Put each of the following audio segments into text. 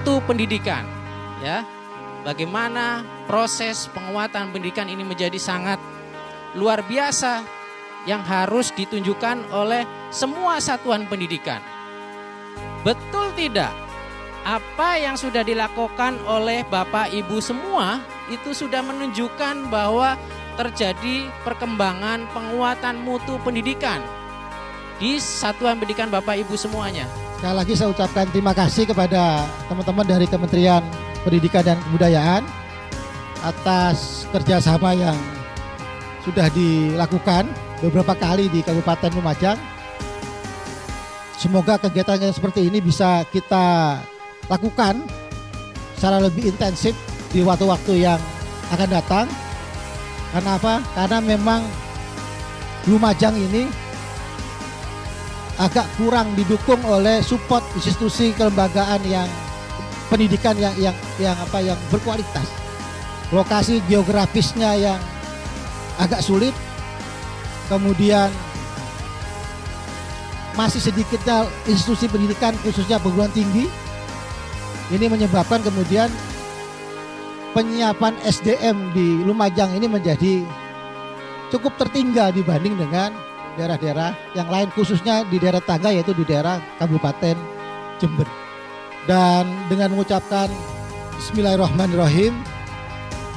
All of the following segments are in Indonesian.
mutu pendidikan, ya. Bagaimana proses penguatan pendidikan ini menjadi sangat luar biasa yang harus ditunjukkan oleh semua satuan pendidikan. Betul tidak? Apa yang sudah dilakukan oleh Bapak Ibu semua itu sudah menunjukkan bahwa terjadi perkembangan penguatan mutu pendidikan di satuan pendidikan Bapak Ibu semuanya. Sekali lagi saya ucapkan terima kasih kepada teman-teman dari Kementerian Pendidikan dan Kebudayaan atas kerjasama yang sudah dilakukan beberapa kali di Kabupaten Lumajang. Semoga kegiatan yang seperti ini bisa kita lakukan secara lebih intensif di waktu-waktu yang akan datang. Karena apa? Karena memang Lumajang ini agak kurang didukung oleh support institusi kelembagaan yang pendidikan yang berkualitas. Lokasi geografisnya yang agak sulit, kemudian masih sedikitnya institusi pendidikan khususnya perguruan tinggi. Ini menyebabkan kemudian penyiapan SDM di Lumajang ini menjadi cukup tertinggal dibanding dengan daerah-daerah yang lain, khususnya di daerah tangga yaitu di daerah Kabupaten Jember. Dan dengan mengucapkan Bismillahirrahmanirrahim,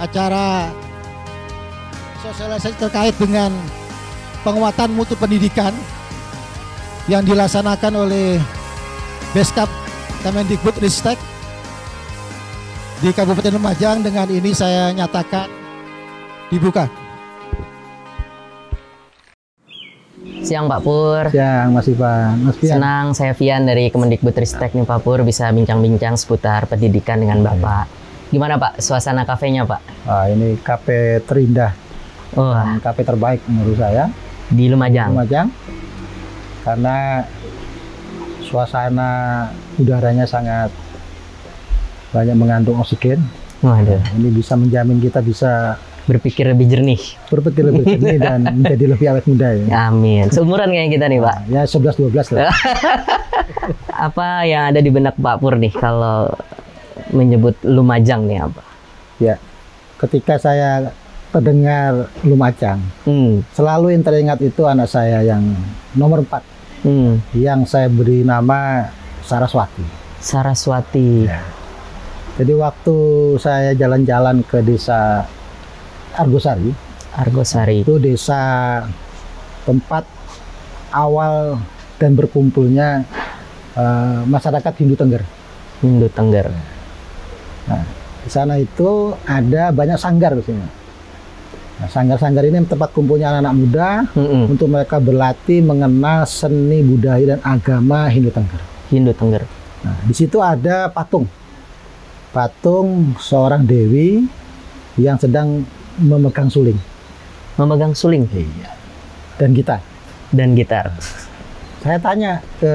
acara sosialisasi terkait dengan penguatan mutu pendidikan yang dilaksanakan oleh Beskap Kemendikbudristek di Kabupaten Lumajang dengan ini saya nyatakan dibuka. Siang Pak Pur. Siang Mas Ivan. Mas Fian. Senang, saya Fian dari Kemendikbudristek nih Pak Pur, bisa bincang-bincang seputar pendidikan dengan Bapak. Gimana Pak suasana kafenya Pak? Ini kafe terindah, kafe terbaik menurut saya di Lumajang. Karena suasana udaranya sangat banyak mengandung oksigen. Waduh. Ini bisa menjamin kita bisa berpikir lebih jernih dan menjadi lebih awet muda ya. Amin. Seumuran kayak kita nih Pak. Ya 11-12 lah. Apa yang ada di benak Pak Pur nih kalau menyebut Lumajang nih apa? Ya, ketika saya terdengar Lumajang, selalu yang teringat itu anak saya yang nomor 4, yang saya beri nama Saraswati. Saraswati. Ya. Jadi waktu saya jalan-jalan ke desa Argosari, itu desa tempat awal dan berkumpulnya masyarakat Hindu Tengger. Nah, di sana itu ada banyak sanggar di sini. Nah, sanggar-sanggar ini tempat kumpulnya anak-anak muda untuk mereka berlatih mengenal seni budaya dan agama Hindu Tengger. Nah, di situ ada patung seorang dewi yang sedang memegang suling. Iya. Dan gitar. Saya tanya ke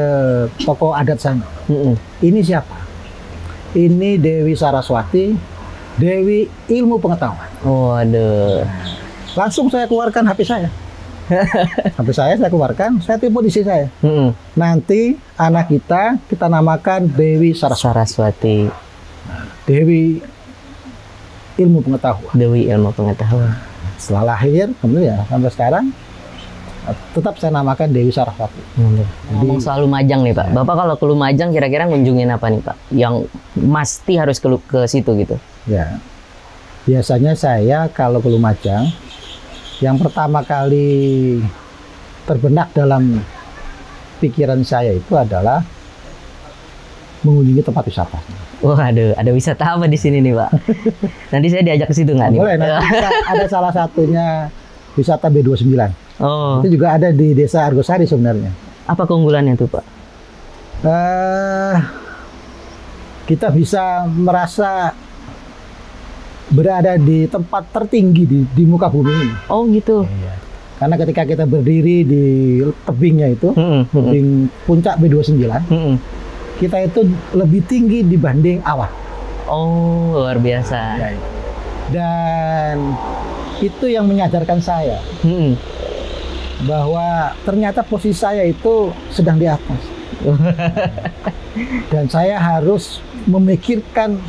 tokoh adat sana, ini siapa? Ini Dewi Saraswati, Dewi Ilmu Pengetahuan. Waduh. Langsung saya keluarkan HP saya. HP saya keluarkan, saya tipu di sini saya. Nanti anak kita namakan Dewi Saraswati. Dewi Ilmu Pengetahuan. Setelah lahir, kemudian ya, sampai sekarang tetap saya namakan Dewi Saraswati. Ngomong soal Lumajang nih Pak, Bapak kalau ke Lumajang kira-kira ngunjungin apa nih Pak? Yang mesti harus ke situ gitu? Ya, biasanya saya kalau ke Lumajang, yang pertama kali terbenak dalam pikiran saya itu adalah mengunjungi tempat wisata. Waduh, ada wisata apa di sini nih Pak? Nanti saya diajak ke situ nggak nih? Boleh, nanti ada salah satunya wisata B29. Oh. Itu juga ada di desa Argosari sebenarnya. Apa keunggulannya tuh Pak? Kita bisa merasa berada di tempat tertinggi di muka bumi ini. Oh gitu. Iya. Karena ketika kita berdiri di tebingnya itu, tebing puncak B29, kita itu lebih tinggi dibanding awan. Oh, luar biasa. Ya, dan itu yang menyadarkan saya bahwa ternyata posisi saya itu sedang di atas. Dan saya harus memikirkan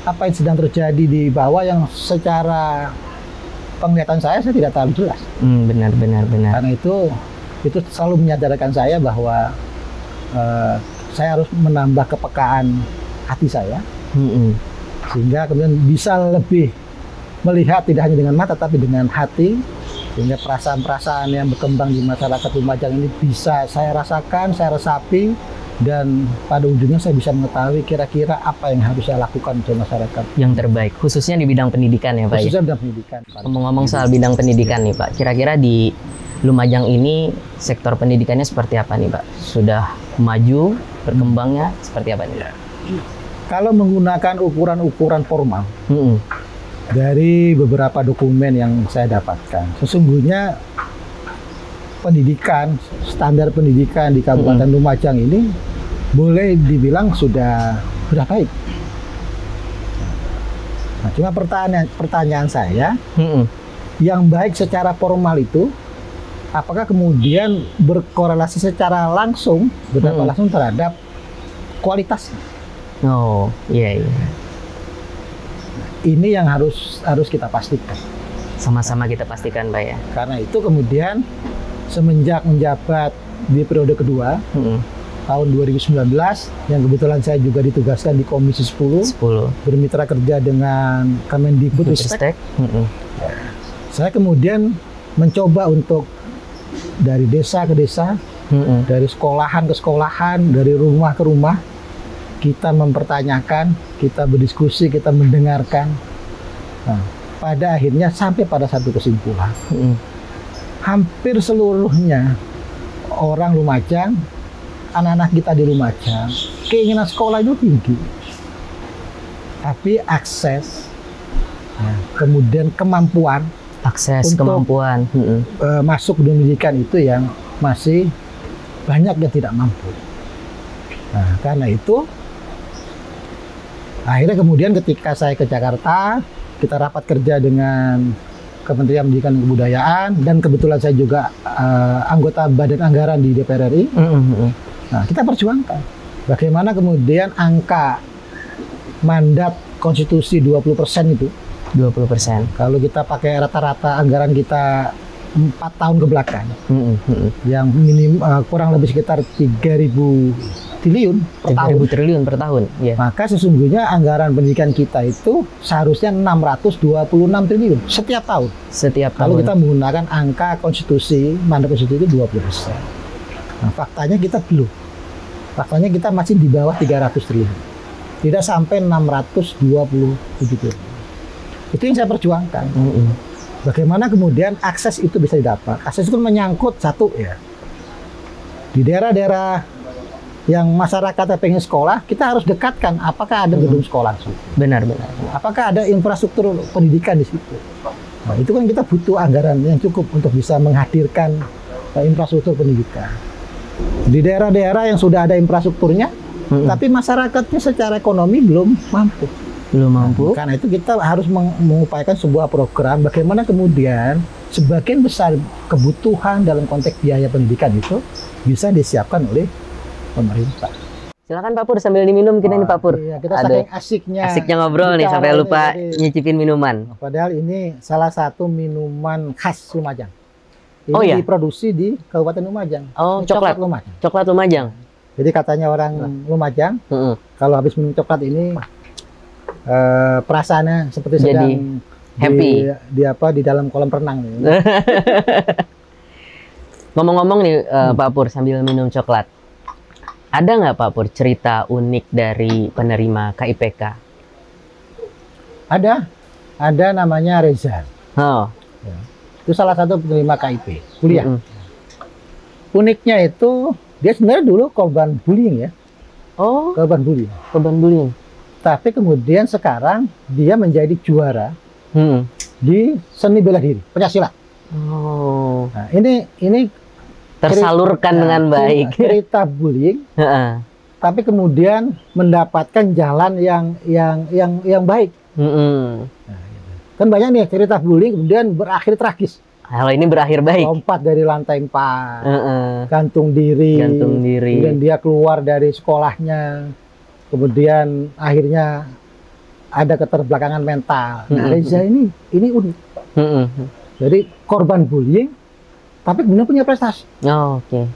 apa yang sedang terjadi di bawah yang secara penglihatan saya tidak terlalu jelas. Benar. Karena itu selalu menyadarkan saya bahwa saya harus menambah kepekaan hati saya, sehingga kemudian bisa lebih melihat tidak hanya dengan mata tapi dengan hati, sehingga perasaan-perasaan yang berkembang di masyarakat Lumajang ini bisa saya rasakan, saya resapi, dan pada ujungnya saya bisa mengetahui kira-kira apa yang harus saya lakukan untuk masyarakat yang terbaik, khususnya di bidang pendidikan ya Pak. Khususnya bidang pendidikan. Ngomong-ngomong soal bidang pendidikan nih Pak, kira-kira di Lumajang ini sektor pendidikannya seperti apa nih Pak? Sudah maju, berkembangnya seperti apa nih? Kalau menggunakan ukuran-ukuran formal dari beberapa dokumen yang saya dapatkan, sesungguhnya pendidikan, standar pendidikan di Kabupaten Lumajang ini boleh dibilang sudah baik. Nah, cuma pertanyaan saya, yang baik secara formal itu, apakah kemudian berkorelasi secara langsung, berdampak langsung terhadap kualitas? Oh, iya. Ini yang harus kita pastikan. Sama-sama kita pastikan, Pak ya. Karena itu kemudian semenjak menjabat di periode kedua, tahun 2019, yang kebetulan saya juga ditugaskan di Komisi 10, bermitra kerja dengan Kemendikbudristek. Saya kemudian mencoba untuk dari desa ke desa, dari sekolahan ke sekolahan, dari rumah ke rumah, kita mempertanyakan, kita berdiskusi, kita mendengarkan. Nah, pada akhirnya sampai pada satu kesimpulan. Hampir seluruhnya orang Lumajang, anak-anak kita di Lumajang, keinginan sekolah itu tinggi. Tapi akses, kemudian kemampuan, kemampuan masuk ke pendidikan itu yang masih banyak yang tidak mampu. Nah, karena itu akhirnya kemudian ketika saya ke Jakarta, kita rapat kerja dengan Kementerian Pendidikan dan Kebudayaan, dan kebetulan saya juga anggota Badan Anggaran di DPR RI. Nah, kita perjuangkan bagaimana kemudian angka mandat konstitusi 20% itu. 20%. Kalau kita pakai rata-rata anggaran kita 4 tahun ke belakang, yang minim kurang lebih sekitar 3.000 triliun per tahun. 3.000 triliun per tahun. Yeah. Maka sesungguhnya anggaran pendidikan kita itu seharusnya 626 triliun setiap tahun. Kalau kita menggunakan angka konstitusi, mandat konstitusi itu 20%. Nah, faktanya kita belum. Faktanya kita masih di bawah 300 triliun. Tidak sampai 627 triliun. Itu yang saya perjuangkan. Bagaimana kemudian akses itu bisa didapat. Akses itu menyangkut satu ya. Di daerah-daerah yang masyarakatnya pengen sekolah, kita harus dekatkan apakah ada gedung sekolah. Benar. Apakah ada infrastruktur pendidikan di situ. Nah, itu kan kita butuh anggaran yang cukup untuk bisa menghadirkan infrastruktur pendidikan. Di daerah-daerah yang sudah ada infrastrukturnya, tapi masyarakatnya secara ekonomi belum mampu. Nah, karena itu kita harus mengupayakan sebuah program bagaimana kemudian sebagian besar kebutuhan dalam konteks biaya pendidikan itu bisa disiapkan oleh pemerintah. Silakan Pak Pur sambil diminum kita nih Pak Pur. Iya, kita saking asiknya ngobrol nih sampai lupa nyicipin minuman. Padahal ini salah satu minuman khas Lumajang. Ini diproduksi di Kabupaten Lumajang. Oh, coklat Lumajang. Coklat Lumajang. Jadi katanya orang Lumajang, kalau habis minum coklat ini perasaannya seperti sedang happy di dalam kolam renang. Ngomong-ngomong nih Pak Pur sambil minum coklat, ada nggak Pak Pur cerita unik dari penerima KIPK? Ada namanya Reza. Oh. Ya. Itu salah satu penerima KIP kuliah. Uniknya itu dia sebenarnya dulu korban bullying ya. Oh. Korban bullying. Tapi kemudian sekarang dia menjadi juara di seni bela diri, pencaksilat. Oh. Nah, ini tersalurkan dengan baik. Cerita bullying, tapi kemudian mendapatkan jalan yang baik. Nah, gitu. Kan banyak nih cerita bullying kemudian berakhir tragis. Kalau ini berakhir baik. Lompat dari lantai 4, gantung diri, kemudian dia keluar dari sekolahnya, kemudian akhirnya ada keterbelakangan mental. Nah, Reza ini unik. Jadi korban bullying, tapi kemudian punya prestasi. Oh, oke.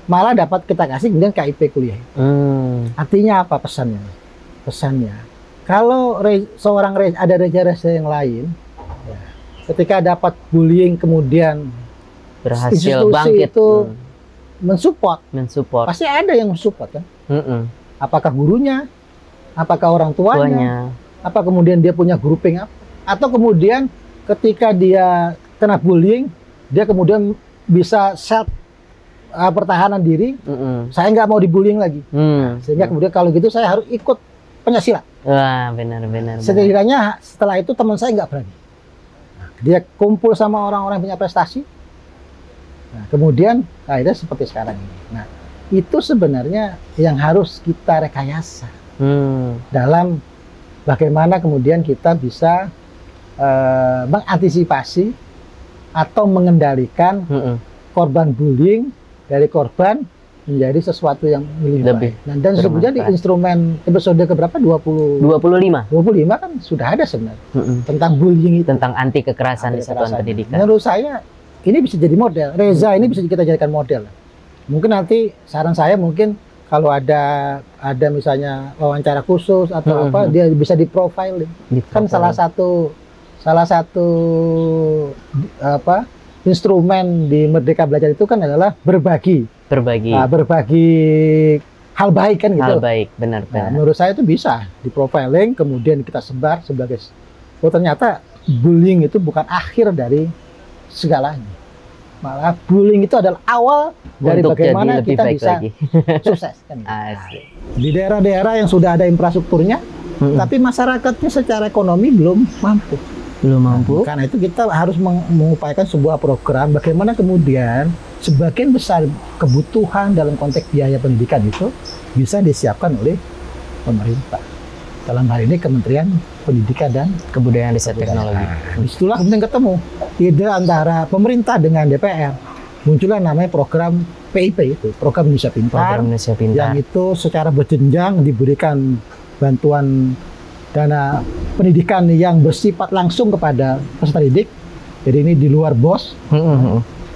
Malah dapat kita kasih kemudian KIP kuliah. Artinya apa pesannya? Pesannya, kalau seorang ada Reza yang lain, ya, ketika dapat bullying kemudian berhasil bangkit itu mensupport, pasti ada yang mensupport kan? Apakah gurunya, apakah orang tuanya, apa kemudian dia punya grouping apa? Atau kemudian ketika dia kena bullying, dia kemudian bisa self pertahanan diri, saya nggak mau dibullying lagi. Sehingga kemudian kalau gitu saya harus ikut pencaksilat. Wah, benar. Setidaknya setelah itu teman saya nggak berani. Dia kumpul sama orang-orang yang punya prestasi. Nah, kemudian akhirnya seperti sekarang ini. Nah, itu sebenarnya yang harus kita rekayasa dalam bagaimana kemudian kita bisa mengantisipasi atau mengendalikan korban bullying dari korban menjadi sesuatu yang lebih baik. Dan sesungguhnya di instrumen episode keberapa? 25 kan sudah ada sebenarnya tentang bullying itu, tentang anti kekerasan di satuan pendidikan. Menurut saya ini bisa jadi model. Reza ini bisa kita jadikan model. Mungkin nanti saran saya mungkin kalau ada misalnya wawancara khusus atau apa, dia bisa di-profiling. Kan salah satu apa instrumen di Merdeka Belajar itu kan adalah berbagi hal baik kan gitu. Hal baik, benar. Menurut saya itu bisa di-profiling, kemudian kita sebar sebagai ternyata bullying itu bukan akhir dari segalanya. Malah bullying itu adalah awal dari bagaimana kita bisa sukses kan. Di daerah-daerah yang sudah ada infrastrukturnya, tapi masyarakatnya secara ekonomi belum mampu. Karena itu kita harus mengupayakan sebuah program bagaimana kemudian sebagian besar kebutuhan dalam konteks biaya pendidikan itu bisa disiapkan oleh pemerintah. Dalam hal ini Kementerian Pendidikan dan Kebudayaan Riset Teknologi. Disitulah kemudian ketemu ide antara pemerintah dengan DPR. Muncullah namanya program PIP itu, Program Indonesia Pintar. Yang itu secara berjenjang diberikan bantuan dana pendidikan yang bersifat langsung kepada peserta didik. Jadi ini di luar BOS.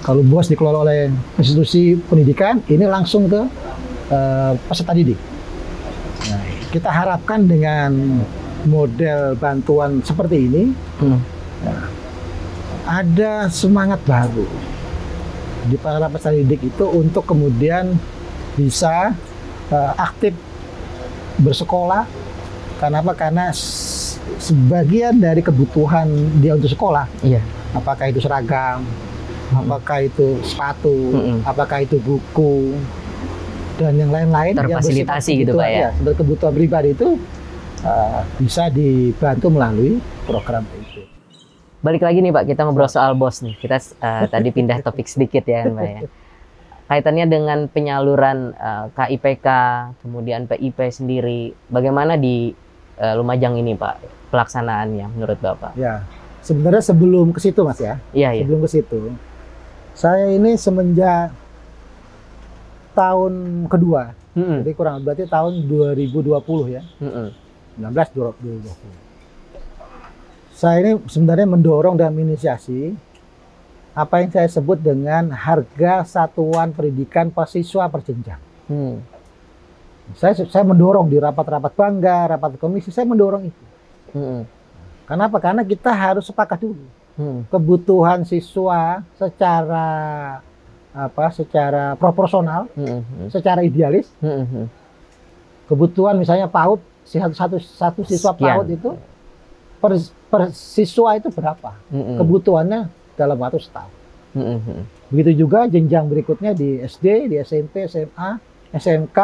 Kalau BOS dikelola oleh institusi pendidikan, ini langsung ke peserta didik. Nah, kita harapkan dengan model bantuan seperti ini, ada semangat baru di para peserta didik itu untuk kemudian bisa aktif bersekolah. Kenapa? Karena sebagian dari kebutuhan dia untuk sekolah, apakah itu seragam, apakah itu sepatu, apakah itu buku, dan yang lain-lain terfasilitasi gitu Pak ya. Kebutuhan pribadi itu bisa dibantu melalui program itu. Balik lagi nih Pak, kita ngobrol soal BOS nih. Kita tadi pindah topik sedikit ya Pak ya. Kaitannya dengan penyaluran KIPK, kemudian PIP sendiri, bagaimana di Lumajang ini Pak pelaksanaannya menurut Bapak? Ya, sebenarnya sebelum ke situ Mas ya. Sebelum ke situ, saya ini semenjak tahun kedua, jadi kurang berarti tahun 2020 ya, 2020. Saya ini sebenarnya mendorong dan menginisiasi apa yang saya sebut dengan harga satuan pendidikan per siswa per jenjang. Saya mendorong di rapat-rapat bangga, rapat komisi, saya mendorong itu. Kenapa? Karena kita harus sepakat dulu kebutuhan siswa secara secara proporsional, secara idealis. Kebutuhan misalnya PAUD, satu siswa PAUD itu per siswa itu berapa? Kebutuhannya dalam waktu setahun. Begitu juga jenjang berikutnya di SD, di SMP, SMA, SMK,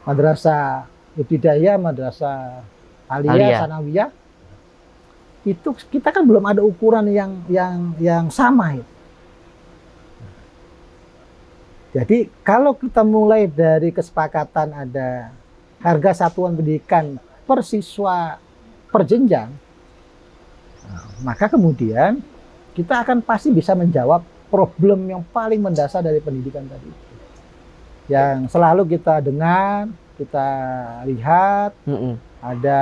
madrasah ibtidaiyah, madrasah aliyah, sanawiyah. Itu kita kan belum ada ukuran yang sama. Jadi kalau kita mulai dari kesepakatan ada harga satuan pendidikan per siswa per jenjang, maka kemudian kita akan pasti bisa menjawab problem yang paling mendasar dari pendidikan tadi. Yang selalu kita dengar, kita lihat, ada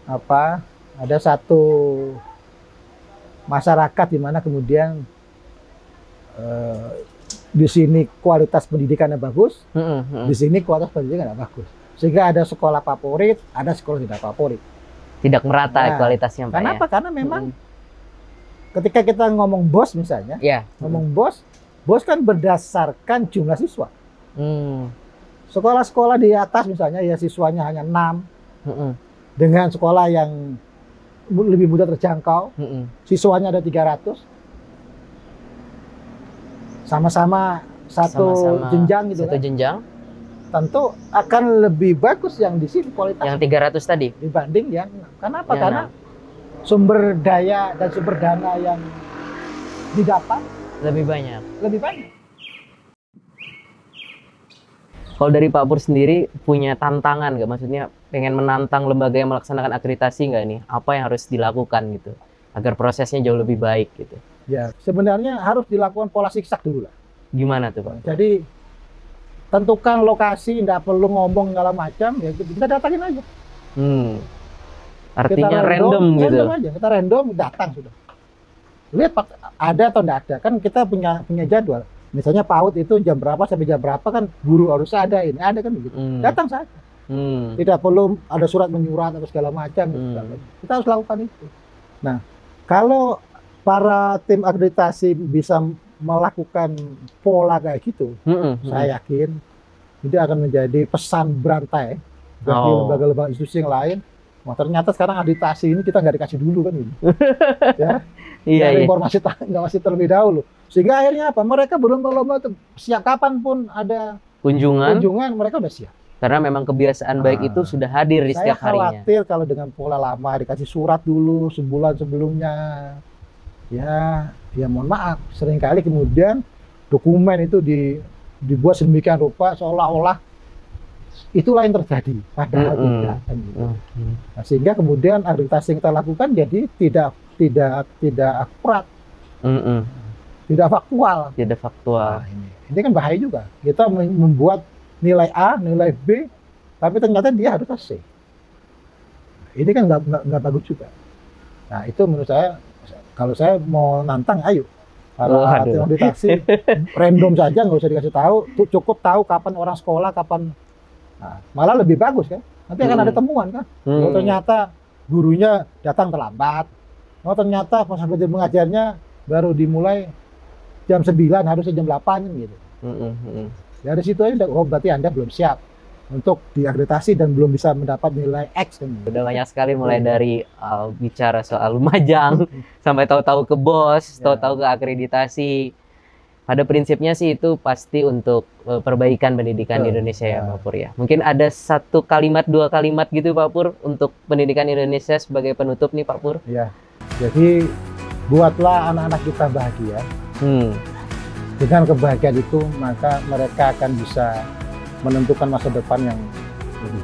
apa? Ada satu masyarakat di mana kemudian di sini kualitas pendidikannya bagus, di sini kualitas pendidikan tidak bagus. Sehingga ada sekolah favorit, ada sekolah tidak favorit. Tidak merata kualitasnya, Pak. Kenapa? Karena memang ketika kita ngomong BOS misalnya, ngomong BOS kan berdasarkan jumlah siswa. Sekolah-sekolah di atas misalnya ya siswanya hanya 6, dengan sekolah yang lebih mudah terjangkau, siswanya ada 300, sama-sama satu jenjang gitu, satu jenjang, tentu akan lebih bagus yang di sini kualitas yang 300 tadi dibanding yang 6. Kenapa? Karena sumber daya dan sumber dana yang didapat lebih banyak. Kalau dari Pak Pur sendiri punya tantangan nggak? Maksudnya pengen menantang lembaga yang melaksanakan akreditasi nggak nih? Apa yang harus dilakukan gitu agar prosesnya jauh lebih baik gitu? Ya, sebenarnya harus dilakukan pola siksak dulu lah. Gimana tuh, Pak? Jadi tentukan lokasi, nggak perlu ngomong segala macam, ya kita datangin aja. Artinya kita random gitu. Aja. Kita random datang sudah. Lihat Pak, ada atau enggak ada. Kan kita punya jadwal. Misalnya PAUD itu jam berapa sampai jam berapa kan guru harus ada, ini ada kan begitu. Datang saja. Tidak perlu ada surat menyurat atau segala macam. Kita harus lakukan itu. Nah, kalau para tim akreditasi bisa melakukan pola kayak gitu, saya yakin itu akan menjadi pesan berantai bagi lembaga-lembaga institusi yang lain. Wah, ternyata sekarang akreditasi ini kita nggak dikasih dulu kan ini. Ya. Informasi nggak masih terlebih dahulu. Sehingga akhirnya apa? Mereka berlomba-lomba siap kapanpun ada kunjungan mereka udah siap. Karena memang kebiasaan baik itu sudah hadir di setiap harinya. Saya khawatir kalau dengan pola lama dikasih surat dulu sebulan sebelumnya. Ya mohon maaf, seringkali kemudian dokumen itu dibuat sedemikian rupa seolah-olah itulah yang terjadi, padahal tidak. Nah, sehingga kemudian akreditasi yang kita lakukan jadi tidak akurat, tidak faktual. Nah, ini kan bahaya juga. Kita membuat nilai A, nilai B, tapi ternyata dia harus C. Ini kan nggak bagus juga. Nah itu menurut saya, kalau saya mau nantang, ayo para akreditasi random saja, nggak usah dikasih tahu, cukup tahu kapan orang sekolah, kapan. Nah, malah lebih bagus kan. Nanti akan ada temuan kan. Oh, ternyata gurunya datang terlambat. Oh, ternyata proses belajar mengajarnya baru dimulai jam 9, harusnya jam 8 gitu. Dari situ aja berarti Anda belum siap untuk diakreditasi dan belum bisa mendapat nilai X kan. Udah banyak sekali mulai dari bicara soal Lumajang sampai tahu-tahu ke BOS, tahu-tahu ke akreditasi. Pada prinsipnya sih itu pasti untuk perbaikan pendidikan di Indonesia ya Pak Pur ya. Mungkin ada 1 kalimat 2 kalimat gitu Pak Pur untuk pendidikan Indonesia sebagai penutup nih Pak Pur. Ya, jadi buatlah anak-anak kita bahagia. Dengan kebahagiaan itu maka mereka akan bisa menentukan masa depan yang lebih